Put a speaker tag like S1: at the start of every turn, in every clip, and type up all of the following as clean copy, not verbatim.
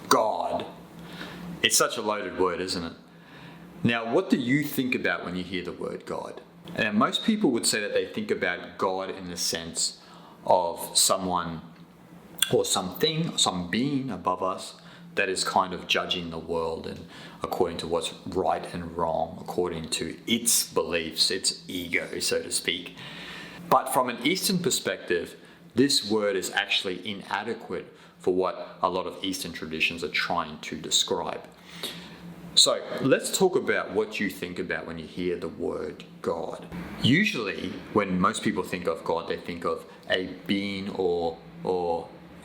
S1: God. It's such a loaded word, isn't it? Now, what do you think about when you hear the word God? And most people would say that they think about God in the sense of someone or something, some being above us that is kind of judging the world and according to what's right and wrong, according to its beliefs, its ego, so to speak. But from an Eastern perspective, this word is actually inadequate for what a lot of Eastern traditions are trying to describe. So let's talk about what you think about when you hear the word God. Usually, when most people think of God, they think of a being or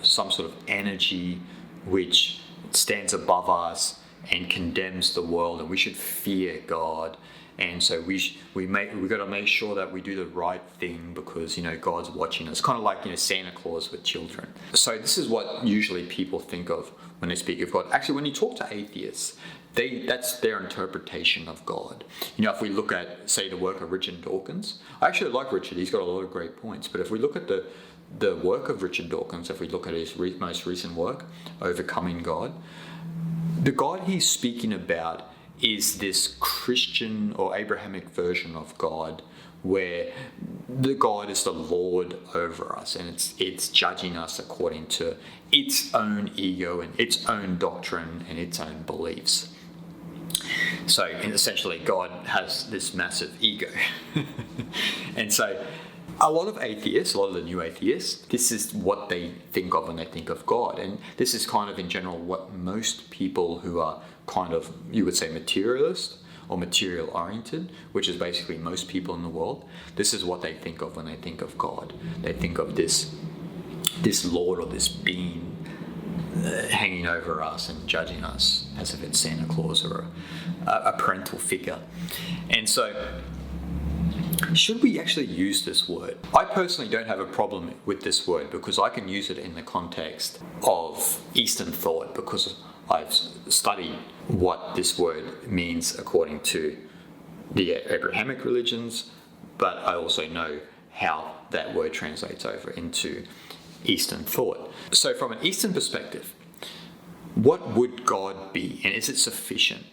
S1: some sort of energy which stands above us and condemns the world, and we should fear God. And so we've got to make sure that we do the right thing because God's watching us. Kind of like Santa Claus with children. So this is what usually people think of when they speak of God. Actually, when you talk to atheists, that's their interpretation of God. If we look at, say, the work of Richard Dawkins, I actually like Richard. He's got a lot of great points. But if we look at the work of Richard Dawkins, if we look at his most recent work, Overcoming God, the God he's speaking about is this Christian or Abrahamic version of God where the God is the Lord over us and it's judging us according to its own ego and its own doctrine and its own beliefs. So essentially God has this massive ego. And so a lot of atheists, a lot of the new atheists, this is what they think of when they think of God. And this is kind of in general what most people who are kind of, you would say, materialist or material oriented, which is basically most people in the world, this is what they think of when they think of God. They think of this Lord or this being hanging over us and judging us as if it's Santa Claus or a parental figure. And so should we actually use this word? I personally don't have a problem with this word because I can use it in the context of Eastern thought because I've studied what this word means according to the Abrahamic religions, but I also know how that word translates over into Eastern thought. So from an Eastern perspective, what would God be, and is it sufficient?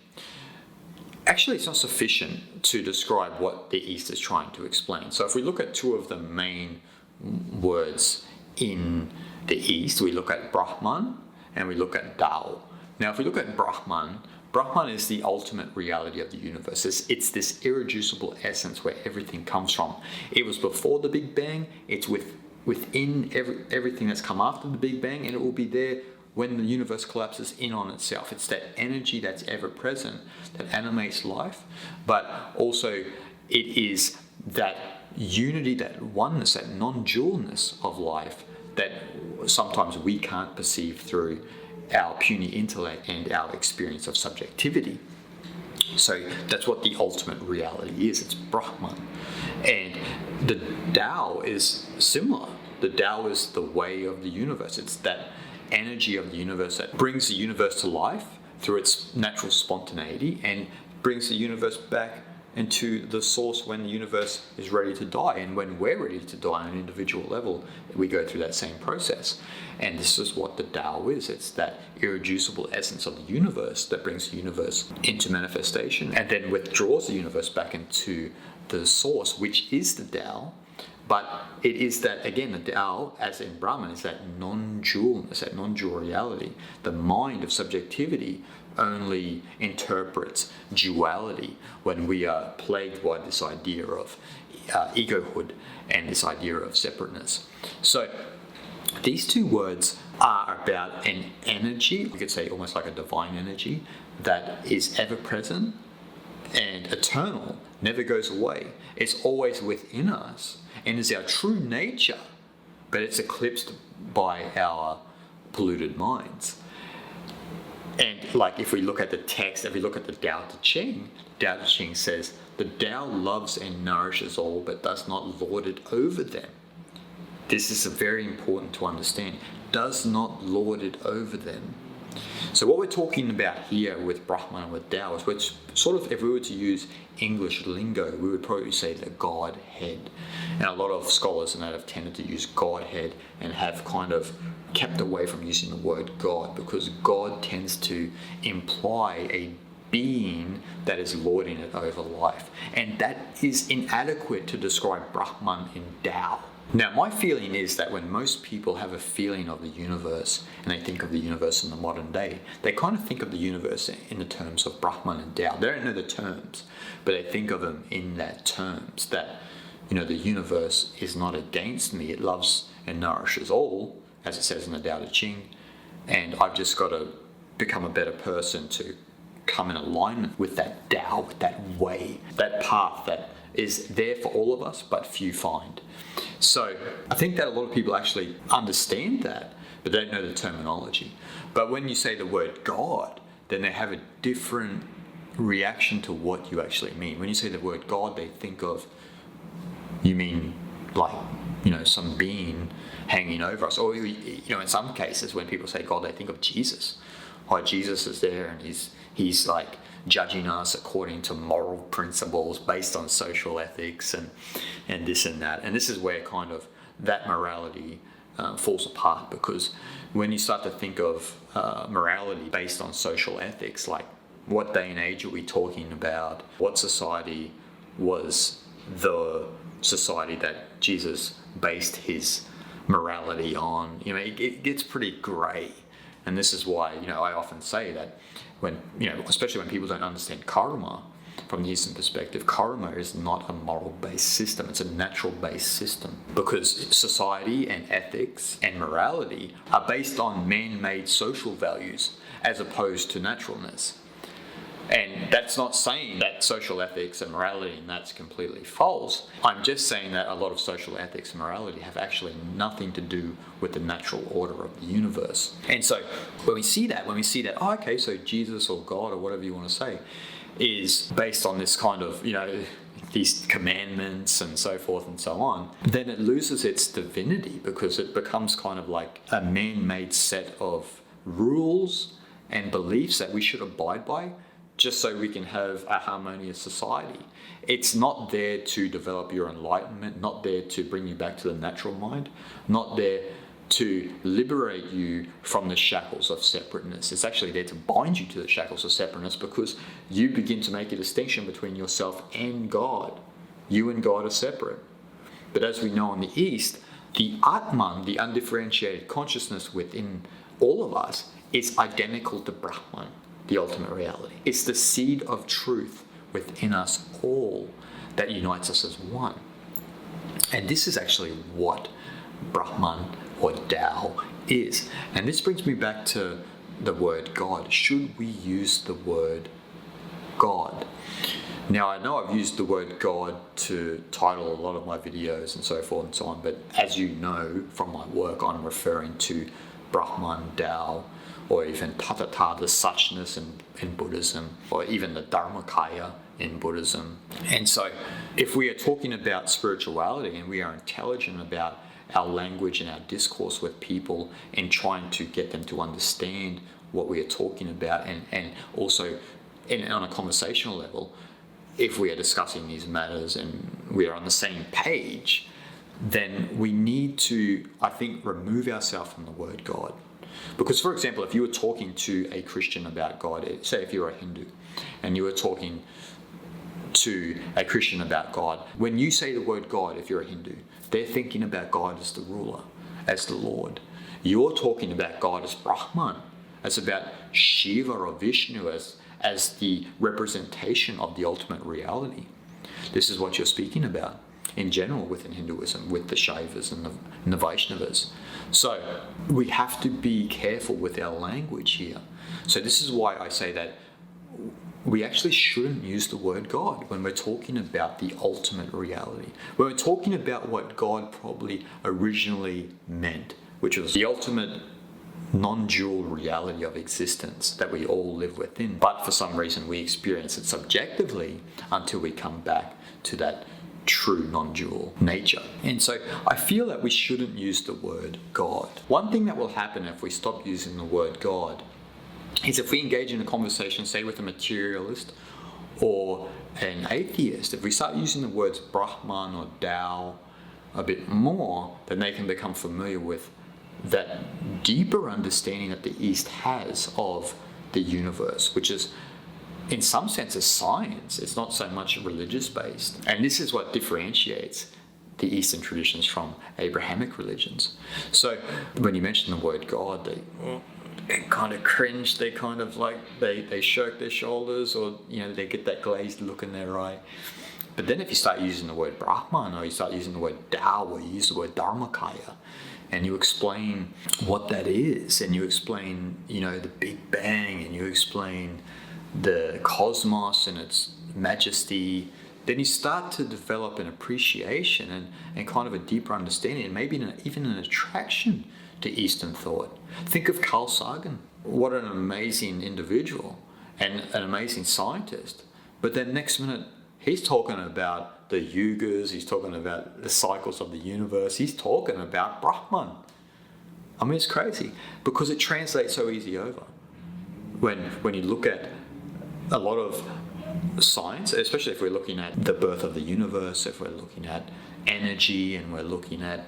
S1: Actually, it's not sufficient to describe what the East is trying to explain. So if we look at two of the main words in the East, we look at Brahman and we look at Tao. Now, if we look at Brahman is the ultimate reality of the universe. It's this irreducible essence where everything comes from. It was before the Big Bang, it's within everything that's come after the Big Bang, and it will be there when the universe collapses in on itself. It's that energy that's ever present that animates life, but also it is that unity, that oneness, that non-dualness of life that sometimes we can't perceive through our puny intellect and our experience of subjectivity. So that's what the ultimate reality is. It's Brahman. And the Tao is similar. The Tao is the way of the universe. It's that energy of the universe that brings the universe to life through its natural spontaneity and brings the universe back into the source when the universe is ready to die. And when we're ready to die on an individual level, we go through that same process. And this is what the Tao is. It's that irreducible essence of the universe that brings the universe into manifestation and then withdraws the universe back into the source, which is the Tao. But it is that, again, the Tao, as in Brahman, is that non-dualness, that non-dual reality. The mind of subjectivity only interprets duality when we are plagued by this idea of egohood and this idea of separateness. So these two words are about an energy, you could say almost like a divine energy, that is ever present and eternal, never goes away. It's always within us and is our true nature, but it's eclipsed by our polluted minds. And like if we look at the text, if we look at the Tao Te Ching says, the Tao loves and nourishes all, but does not lord it over them. This is very important to understand. Does not lord it over them. So what we're talking about here with Brahman and with Tao is which sort of, if we were to use English lingo, we would probably say the Godhead. And a lot of scholars and that have tended to use Godhead and have kind of kept away from using the word God, because God tends to imply a being that is lording it over life. And that is inadequate to describe Brahman and Tao. Now, my feeling is that when most people have a feeling of the universe, and they think of the universe in the modern day, they kind of think of the universe in the terms of Brahman and Tao. They don't know the terms, but they think of them in that terms, that, the universe is not against me. It loves and nourishes all, as it says in the Tao Te Ching, and I've just got to become a better person to come in alignment with that Tao, with that way, that path that is there for all of us, but few find. So I think that a lot of people actually understand that, but they don't know the terminology. But when you say the word God, then they have a different reaction to what you actually mean. When you say the word God, they think of, you mean like, some being hanging over us. Or, in some cases, when people say God, they think of Jesus. Oh, Jesus is there and he's like judging us according to moral principles based on social ethics and this and that. And this is where kind of that morality falls apart, because when you start to think of morality based on social ethics, like what day and age are we talking about? What society was the society that Jesus based his morality on? It gets pretty grey. And this is why, I often say that when, especially when people don't understand karma from the Eastern perspective, karma is not a moral-based system. It's a natural-based system, because society and ethics and morality are based on man-made social values as opposed to naturalness. And that's not saying that social ethics and morality and that's completely false. I'm just saying that a lot of social ethics and morality have actually nothing to do with the natural order of the universe. And so when we see that, oh, okay, so Jesus or God or whatever you want to say is based on this kind of, these commandments and so forth and so on, then it loses its divinity, because it becomes kind of like a man-made set of rules and beliefs that we should abide by, just so we can have a harmonious society. It's not there to develop your enlightenment, not there to bring you back to the natural mind, not there to liberate you from the shackles of separateness. It's actually there to bind you to the shackles of separateness, because you begin to make a distinction between yourself and God. You and God are separate. But as we know in the East, the Atman, the undifferentiated consciousness within all of us, is identical to Brahman, the ultimate reality. It's the seed of truth within us all that unites us as one. And this is actually what Brahman or Tao is. And this brings me back to the word God. Should we use the word God? Now, I know I've used the word God to title a lot of my videos and so forth and so on, but as you know from my work, I'm referring to Brahman, Tao, or even Tathata, the suchness in Buddhism, or even the Dharmakaya in Buddhism. And so if we are talking about spirituality and we are intelligent about our language and our discourse with people and trying to get them to understand what we are talking about, and also on a conversational level, if we are discussing these matters and we are on the same page, then we need to, I think, remove ourselves from the word God. Because, for example, if you were talking to a Christian about God, say if you're a Hindu, and you were talking to a Christian about God, when you say the word God, if you're a Hindu, they're thinking about God as the ruler, as the Lord. You're talking about God as Brahman, as about Shiva or Vishnu, as the representation of the ultimate reality. This is what you're speaking about in general within Hinduism, with the Shaivas and the Vaishnavas. So we have to be careful with our language here. So this is why I say that we actually shouldn't use the word God when we're talking about the ultimate reality. When we're talking about what God probably originally meant, which was the ultimate non-dual reality of existence that we all live within. But for some reason we experience it subjectively until we come back to that true non-dual nature. And so I feel that we shouldn't use the word God. One thing that will happen if we stop using the word God is if we engage in a conversation, say with a materialist or an atheist, if we start using the words Brahman or Tao a bit more, then they can become familiar with that deeper understanding that the East has of the universe, which is in some sense a science. It's not so much religious based. And this is what differentiates the Eastern traditions from Abrahamic religions. So when you mention the word God, they kind of cringe, they kind of like, they shirk their shoulders, or, you know, they get that glazed look in their eye. But then if you start using the word Brahman, or you start using the word Tao, or you use the word Dharmakaya, and you explain what that is, and you explain, you know, the Big Bang, and you explain the cosmos and its majesty, then you start to develop an appreciation and kind of a deeper understanding, and maybe even an attraction to Eastern thought. Think of Carl Sagan. What an amazing individual and an amazing scientist. But then next minute, he's talking about the yugas, he's talking about the cycles of the universe, he's talking about Brahman. I mean, it's crazy because it translates so easy over. When you look at a lot of science, especially if we're looking at the birth of the universe, if we're looking at energy, and we're looking at,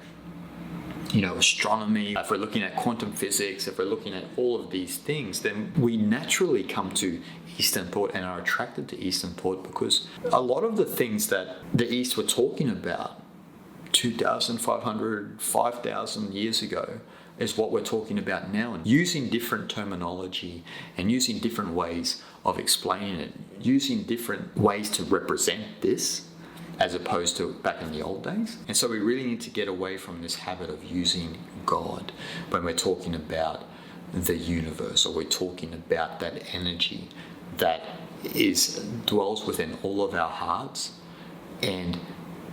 S1: you know, astronomy, if we're looking at quantum physics, if we're looking at all of these things, then we naturally come to Eastern thought and are attracted to Eastern thought, because a lot of the things that the East were talking about 2,500, 5,000 years ago is what we're talking about now, and using different terminology and using different ways of explaining it, using different ways to represent this as opposed to back in the old days. And so we really need to get away from this habit of using God when we're talking about the universe, or we're talking about that energy that dwells within all of our hearts and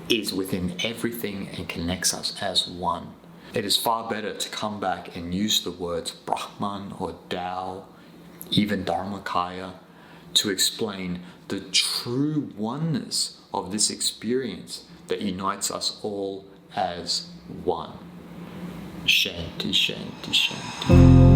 S1: is within everything and connects us as one. It is far better to come back and use the words Brahman or Tao, even Dharmakaya, to explain the true oneness of this experience that unites us all as one. Shanti, Shanti, Shanti.